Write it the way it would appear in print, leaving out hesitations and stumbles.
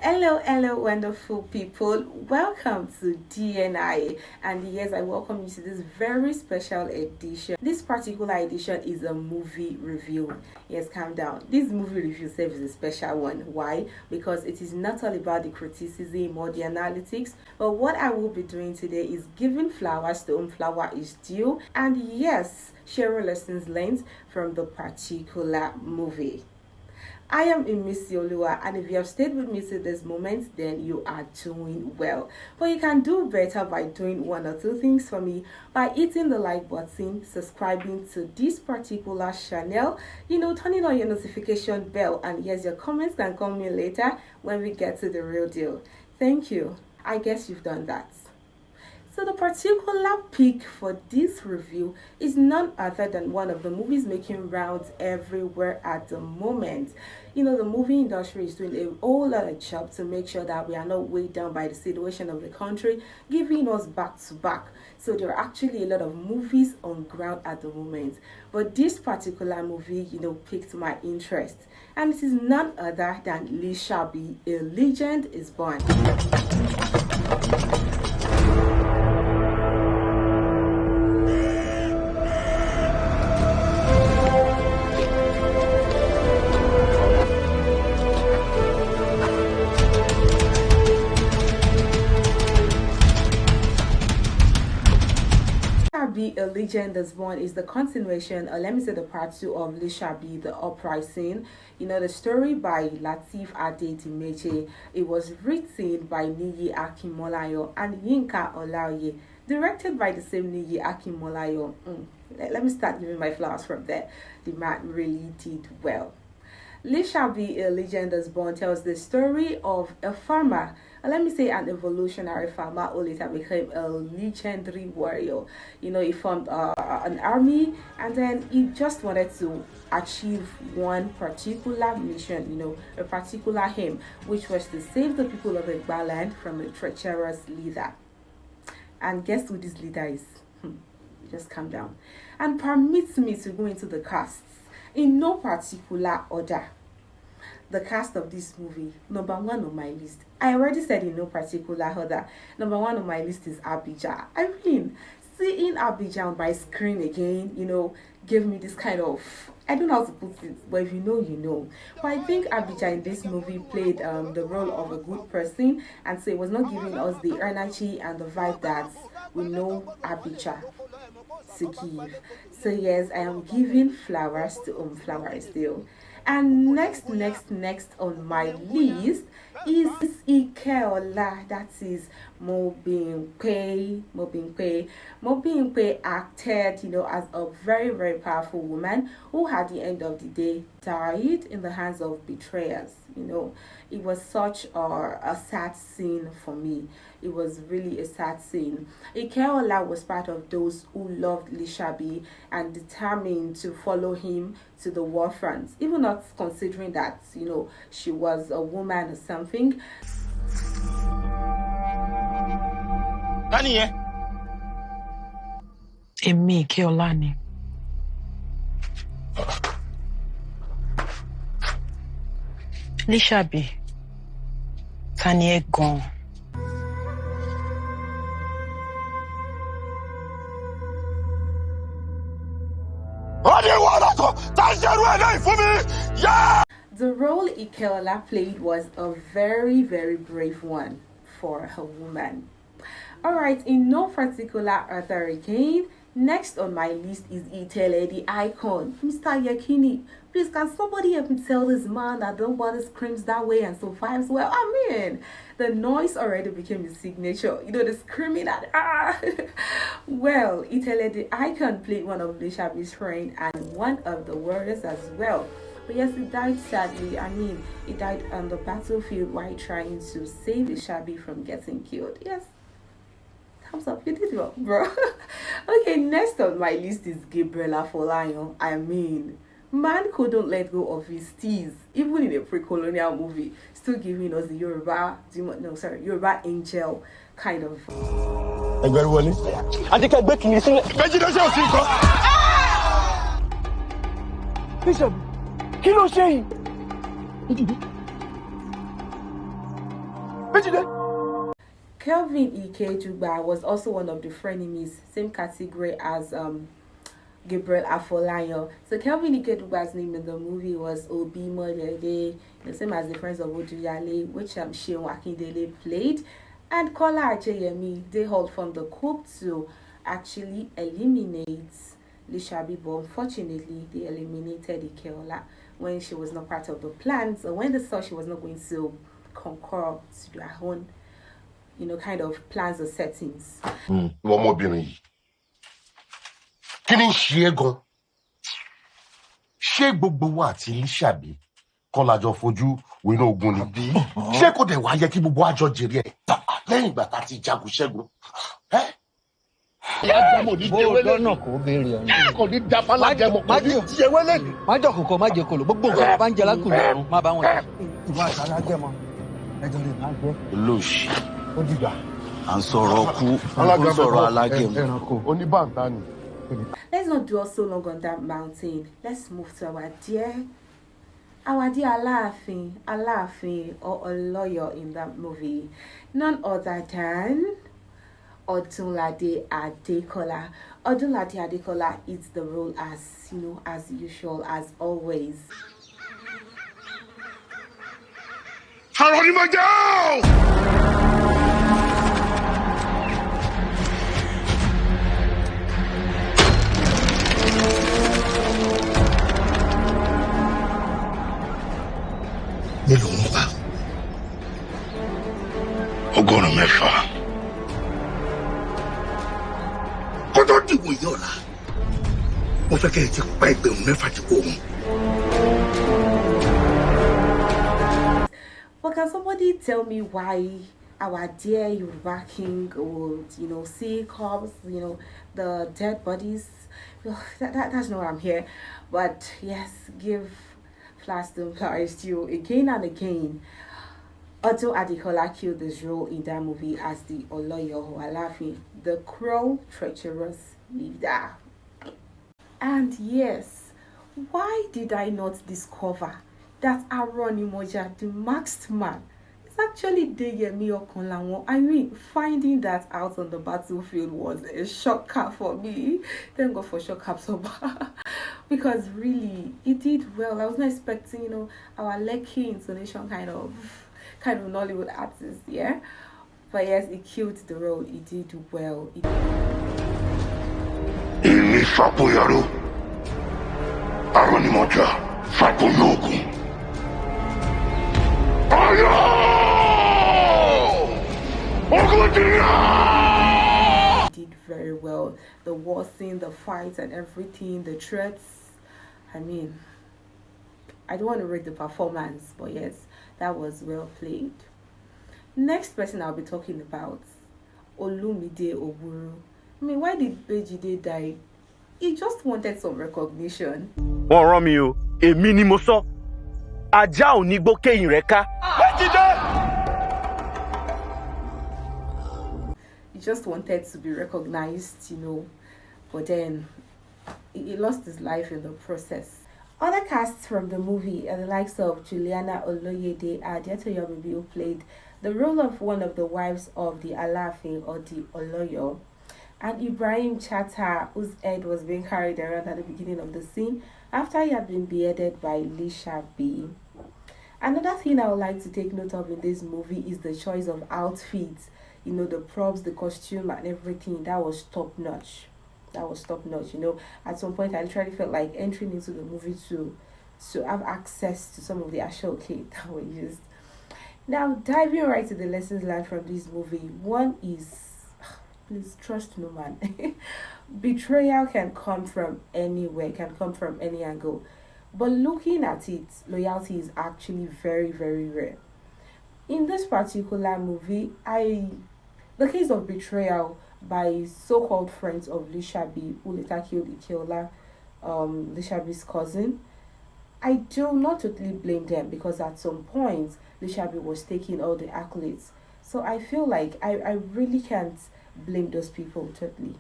Hello, wonderful people. Welcome to DNI. And yes, I welcome you to this very special edition. This particular edition is a movie review. Yes, calm down. This movie review serves is a special one. Why? Because it is not all about the criticism or the analytics, but what I will be doing today is giving flowers to whom flower is due. And yes, sharing lessons learned from the particular movie. I am Miss Yolua, and if you have stayed with me to this moment, then you are doing well. But you can do better by doing one or two things for me by hitting the like button, subscribing to this particular channel, turning on your notification bell, and yes, your comments can come in later when we get to the real deal. Thank you. I guess you've done that. So the particular pick for this review is none other than one of the movies making rounds everywhere at the moment. The movie industry is doing a whole lot of job to make sure that we are not weighed down by the situation of the country, giving us back to back. So there are actually a lot of movies on ground at the moment. But this particular movie, piqued my interest. And it is none other than Lisabi, A Legend is Born. A Legend is Born is the continuation, let me say the part 2 of Lisabi, The Uprising. The story by Lateef Adedimeji. It was written by Niyi Akimolayo and Yinka Olaoye, directed by the same Niyi Akimolayo. Let me start giving my flowers from there. The man really did well. Lisabi, A Legend is Born tells the story of a farmer, let me say an evolutionary farmer who later became a legendary warrior. He formed an army, and then he just wanted to achieve one particular mission, a particular aim, which was to save the people of Egbaland from a treacherous leader. And guess who this leader is? Just calm down. And permit me to go into the casts in no particular order. The cast of this movie, number one on my list, I already said in no particular order, number one on my list is Abijah. I mean, seeing Abijah on my screen again, gave me this kind of, I don't know how to put it, but if you know, you know. But I think Abijah in this movie played the role of a good person, and so it was not giving us the energy and the vibe that we know Abijah to give. So yes, I am giving flowers to whom flower is due. And next on my list is Ikeola, that is Mobimpe. Mobimpe acted, as a very, very powerful woman who at the end of the day died in the hands of betrayers. It was such a sad scene for me. It was really a sad scene. Ikeola was part of those who loved Lisabi and determined to follow him to the war front, even not considering that, she was a woman or something. Emi Ikeola. Lisabi. Tani gone. The role Ikeola played was a very, very brave one for a woman. Alright, in no particular order again, next on my list is Itele, the icon, Mr. Yakini. Please, can somebody help me tell this man that nobody screams that way and survives well? I mean, the noise already became his signature. The screaming at Well, Itele, the icon, played one of Lisabi's friends and one of the warriors as well. But yes, he died sadly. I mean, he died on the battlefield while trying to save Lisabi from getting killed. Yes. Thumbs up, you did well, bro. Okay, next on my list is Gabriela Folayan. I mean, man couldn't let go of his tease, even in a pre-colonial movie, still giving us the Yoruba angel kind of. Bishop, kí ló ṣe yìí? Kelvin Ikejugba was also one of the frenemies, same category as Gabriel Afolayan. So Kelvin Ikejugba's name in the movie was Obi Modede, the same as the Friends of Oduyale, which Sheon Akindele played, and Kola Ajayemi. They hold from the coup to actually eliminate Lisabi, but unfortunately they eliminated Ikeola when she was not part of the plan. So when they saw she was not going to concur to their own, kind of plans or settings. One more beauty. Can you share go? Share gbogbo wa àti Lisabi. Kọ́lá jọ fojú wínú ogun ni. Ṣé kò dẹ̀ wá yẹ kí gbogbo àjọ jèrè ẹ̀ lẹ́yìn ìgbà tá ti jagun ṣẹ́gun? Mo lọ́nà kò béèrè ọ̀nà. Kò ní dáfá lájẹmọ̀ kò ní tiẹ̀ wẹ́lẹ̀ ni. Má jọ kòkó má jẹ kòlò gbogbo nǹkan bá ń jẹ lákùnrin ọ̀run má bá wọn jẹ. Ìwà àti alájẹmọ ẹjọ́ lè má jẹ́. Olóòṣì. Ó dìgbà. À ń sọ̀rọ̀ kú, à ń sọ̀rọ̀ alájẹmọ. Ẹranko. Oníbàǹtà ni. Let's not dwell so long on that mountain. Let's move to our dear Aláàfin, or a lawyer in that movie. None other than Odunlade Adekola. Odunlade Adekola is the role as usual, as always. Mélòó ń pa? Ọgọ́rùn-ún mẹ́fà. Kó tó dìbò yìí ọ̀la, mo fẹ́ kẹ́ ẹ ti pa ẹgbẹ̀rún mẹ́fà tí kò hùn. But can somebody tell me why our dear Yoruba king would, see corpse, the dead bodies? That's not why I'm here. But yes, give flowers to flowers to again and again. Otto Adekola killed this role in that movie as the Oloyo Alaafin, the cruel, treacherous leader. And yes, why did I not discover that Aaron Imoja, the masked man, is actually Deyemi Okunlawon? I mean, finding that out on the battlefield was a shocker for me. Thank God for shock absorber. Because really, he did well. I was not expecting, our Lekki intonation kind of Nollywood artist, yeah. But yes, he killed the role. He did well. Èmi Fàpóyàró, Arónímọ̀jà, Fàpóyògùn. Ayọ̀! Ogun He did very well. The war scene, the fights and everything, the threats. I mean, I don't want to rate the performance, but yes, that was well played. Next person I'll be talking about, Olumide Oburu. I mean, why did Bejide die? He just wanted some recognition. Wọ́n rán mi o, èmi ni mo sọ. Ajá ò ní gbó kéyìn rẹ̀ ká. Bejide! He just wanted to be recognized, but then he lost his life in the process. Other casts from the movie are the likes of Juliana Oloyede Adetoyomibi, who played the role of one of the wives of the Alaafin or the Oloyo, and Ibrahim Chata, whose head was being carried around at the beginning of the scene after he had been beheaded by Lisabi. Another thing I would like to take note of in this movie is the choice of outfits. The props, the costume and everything, that was top notch. At some point I literally felt like entering into the movie to have access to some of the actual kit that were used. Now, diving right to the lessons learned from this movie. One is, please trust no man. Betrayal can come from anywhere, can come from any angle. But looking at it, loyalty is actually very, very rare. In this particular movie, the case of betrayal by so-called friends of Lisabi, who later killed Ikeola, Lisabi's cousin, I do not totally blame them, because at some point Lisabi was taking all the accolades. So I feel like I really can't blame those people totally.